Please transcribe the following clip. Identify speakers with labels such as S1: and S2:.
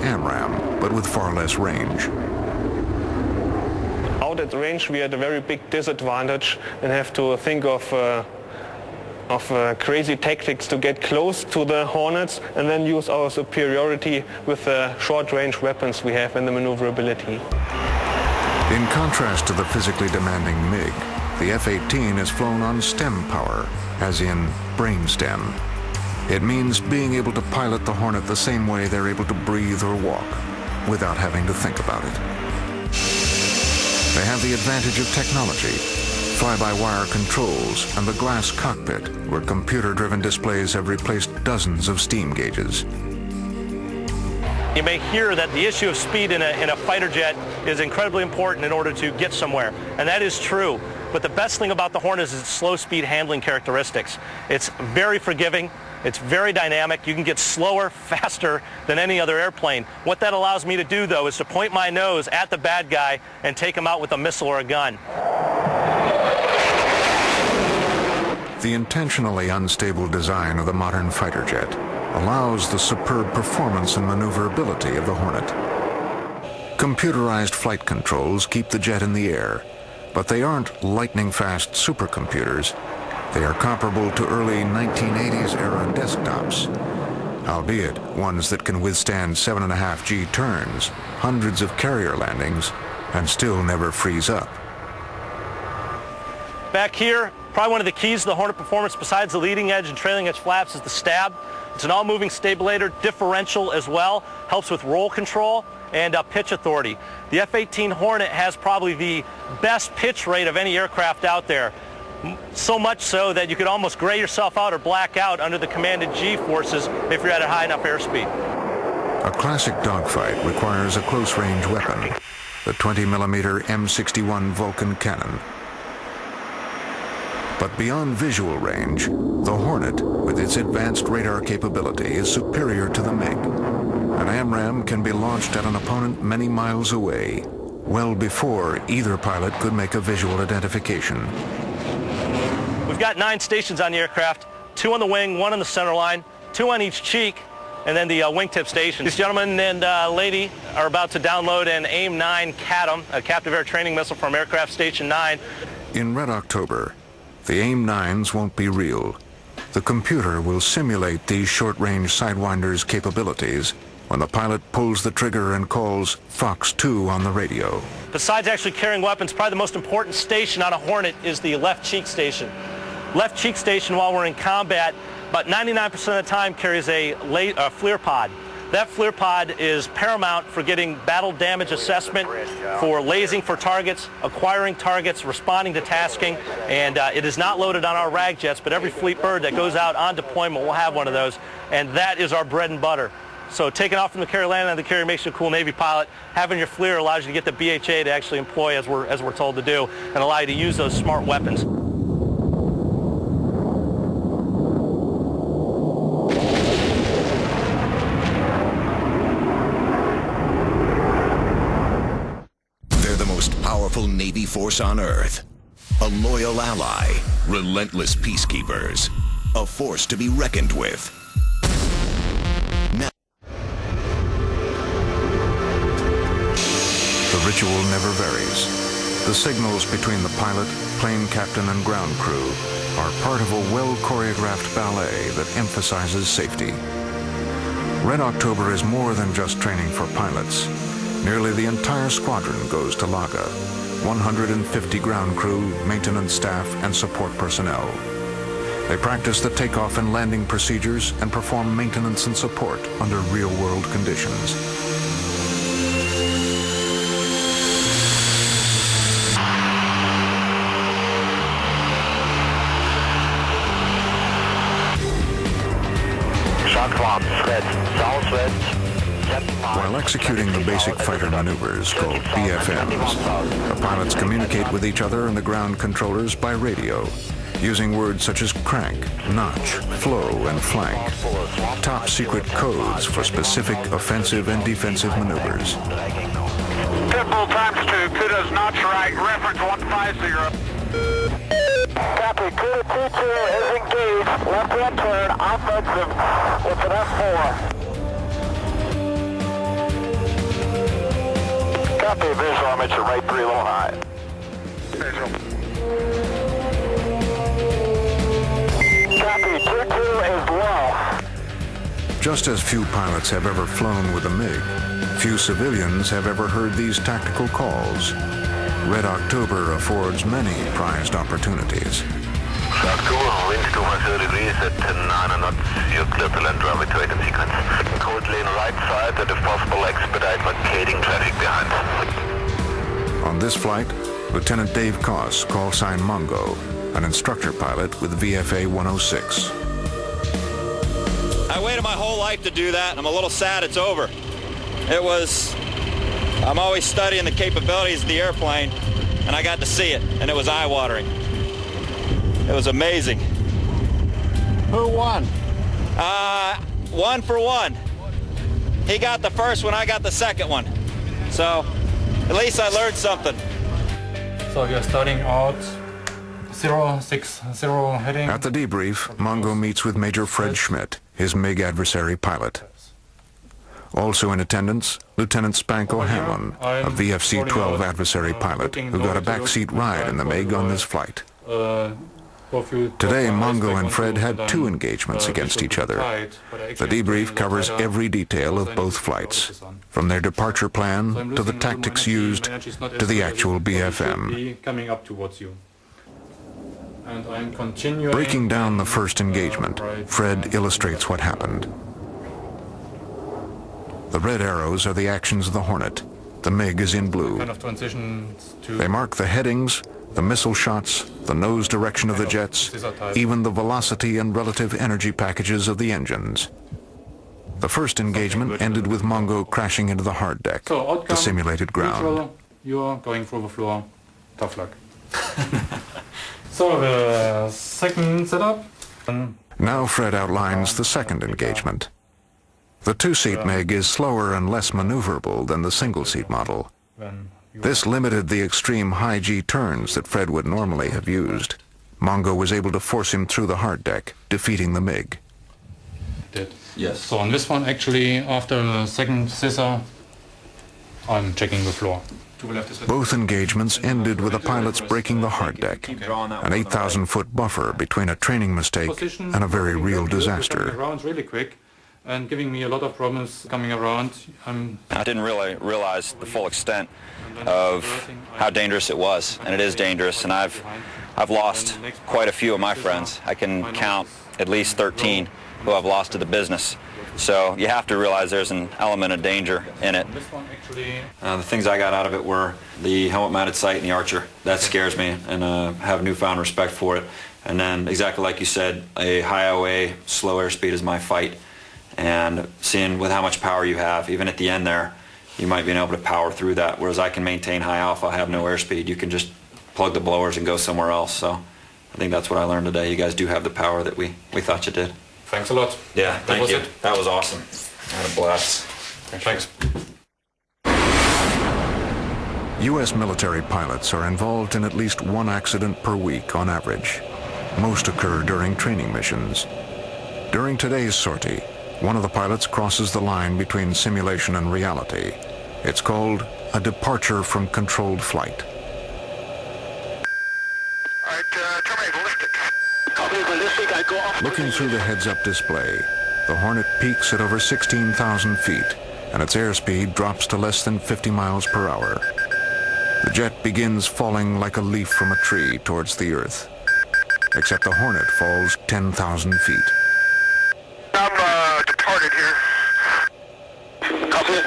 S1: AMRAAM, but with far less range.
S2: Out at range, we had a very big disadvantage and have to think of crazy tactics to get close to the Hornets and then use our superiority with the short-range weapons we have and the maneuverability.
S1: In contrast to the physically demanding MiG, the F-18 is flown on STEM power, as in brainstem. It means being able to pilot the Hornet the same way they're able to breathe or walk, without having to think about it. They have the advantage of technology, fly-by-wire controls, and the glass cockpit, where computer-driven displays have replaced dozens of steam gauges.
S3: You may hear that the issue of speed in a fighter jet is incredibly important in order to get somewhere, and that is true. But the best thing about the Hornet is its slow speed handling characteristics. It's very forgiving, it's very dynamic. You can get slower, faster than any other airplane. What that allows me to do, though, is to point my nose at the bad guy and take him out with a missile or a gun.
S1: The intentionally unstable design of the modern fighter jet allows the superb performance and maneuverability of the Hornet. Computerized flight controls keep the jet in the air, but they aren't lightning-fast supercomputers. They are comparable to early 1980s era desktops, albeit ones that can withstand 7.5 G turns, hundreds of carrier landings, and still never freeze up.
S3: Back here, probably one of the keys to the Hornet performance besides the leading edge and trailing edge flaps is the stab. It's an all-moving stabilator, differential as well, helps with roll control and pitch authority. The F-18 Hornet has probably the best pitch rate of any aircraft out there. So much so that you could almost gray yourself out or black out under the commanded G-forces if you're at a high enough airspeed.
S1: A classic dogfight requires a close-range weapon, the 20mm M61 Vulcan cannon. But beyond visual range, the Hornet, with its advanced radar capability, is superior to the MiG. An AMRAAM can be launched at an opponent many miles away, well before either pilot could make a visual identification.
S3: We've got 9 stations on the aircraft, 2 on the wing, 1 on the center line, 2 on each cheek, and then the wingtip station. These gentlemen and lady are about to download an AIM-9 CATM, a captive air training missile from Aircraft Station 9.
S1: In Red October, the AIM-9s won't be real. The computer will simulate these short-range Sidewinder's capabilities when the pilot pulls the trigger and calls Fox 2 on the radio.
S3: Besides actually carrying weapons, probably the most important station on a Hornet is the left cheek station. Left cheek station, while we're in combat, about 99% of the time carries a FLIR pod. That FLIR pod is paramount for getting battle damage assessment, for lasing for targets, acquiring targets, responding to tasking, and it is not loaded on our RAG jets, but every fleet bird that goes out on deployment will have one of those, and that is our bread and butter. So taking off from the carrier, landing on the carrier makes you a cool Navy pilot. Having your FLIR allows you to get the BHA to actually employ, as we're told to do, and allow you to use those smart weapons.
S4: Powerful Navy force on Earth, a loyal ally, relentless peacekeepers, a force to be reckoned with. Now,
S1: the ritual never varies. The signals between the pilot, plane captain, and ground crew are part of a well-choreographed ballet that emphasizes safety. Red October is more than just training for pilots. Nearly the entire squadron goes to Laga. 150 ground crew, maintenance staff, and support personnel. They practice the takeoff and landing procedures and perform maintenance and support under real-world conditions. While executing the basic fighter maneuvers called BFMs, the pilots communicate with each other and the ground controllers by radio, using words such as crank, notch, flow, and flank. Top secret codes for specific offensive and defensive maneuvers.
S5: Pitbull ×2, kudos notch right, reference 150. Copy, Kuda 22 is engaged, left one turn, offensive, with an F4. Copy, visual. I'm at your right 3, a little high. Visual. Copy, 2-2 is low.
S1: Just as few pilots have ever flown with a MiG, few civilians have ever heard these tactical calls. Red October affords many prized opportunities.
S5: October, wind 230 degrees at 9 knots. You're clear to land runway 28 in sequence. Cold lane right side, and if possible, expedite vacating traffic behind.
S1: On this flight, Lieutenant Dave Koss, call sign Mongo, an instructor pilot with VFA 106.
S6: I waited my whole life to do that, and I'm a little sad it's over. I'm always studying the capabilities of the airplane, and I got to see it, and it was eye-watering. It was amazing.
S7: Who won?
S6: 1 for 1. He got the first one, I got the second one. So, at least I learned something.
S7: So we are starting out 060 heading.
S1: At the debrief, Mongo meets with Major Fred Schmidt, his MiG adversary pilot. Also in attendance, Lieutenant Spanko Hamlin, a VFC-12 adversary pilot who got a backseat ride in the MiG on this flight. Today, Mongo and Fred had 2 engagements against each other. The debrief covers every detail of both flights, from their departure plan to the tactics used to the actual BFM. Breaking down the first engagement, Fred illustrates what happened. The red arrows are the actions of the Hornet. The MiG is in blue. They mark the headings, the missile shots, the nose direction of the jets, even the velocity and relative energy packages of the engines. The first engagement ended with Mongo crashing into the hard deck, the simulated ground.
S7: You are going through the floor. Tough luck. So the second setup.
S1: Now Fred outlines the second engagement. The 2-seat MiG is slower and less maneuverable than the single-seat model. This limited the extreme high G turns that Fred would normally have used. Mongo was able to force him through the hard deck, defeating the MiG.
S7: Yes. So on this one, actually, after the second scissor, I'm checking the floor.
S1: Both engagements ended with the pilots breaking the hard deck, an 8,000-foot buffer between a training mistake and a very real disaster.
S7: Really quick. And giving me a lot of problems coming around.
S6: I didn't really realize the full extent of how dangerous it was, and it is dangerous, and I've lost quite a few of my friends. I can count at least 13 who I've lost to the business. So you have to realize there's an element of danger in it. The things I got out of it were the helmet-mounted sight and the Archer. That scares me, and I have newfound respect for it. And then, exactly like you said, a high OA, slow airspeed is my fight. And seeing with how much power you have, even at the end there, you might be able to power through that. Whereas I can maintain high alpha, I have no airspeed. You can just plug the blowers and go somewhere else. So I think that's what I learned today. You guys do have the power that we thought you did.
S7: Thanks a lot.
S6: Yeah, thank you. That was awesome. I had a blast.
S7: Thanks.
S1: U.S. military pilots are involved in at least 1 accident per week on average. Most occur during training missions. During today's sortie, one of the pilots crosses the line between simulation and reality. It's called a departure from controlled flight.
S5: All right, terminate ballistic. Copy ballistic, I go off.
S1: Looking through the heads-up display, the Hornet peaks at over 16,000 feet, and its airspeed drops to less than 50 miles per hour. The jet begins falling like a leaf from a tree towards the Earth, except the Hornet falls 10,000 feet.
S5: I'm departed here. Copy it.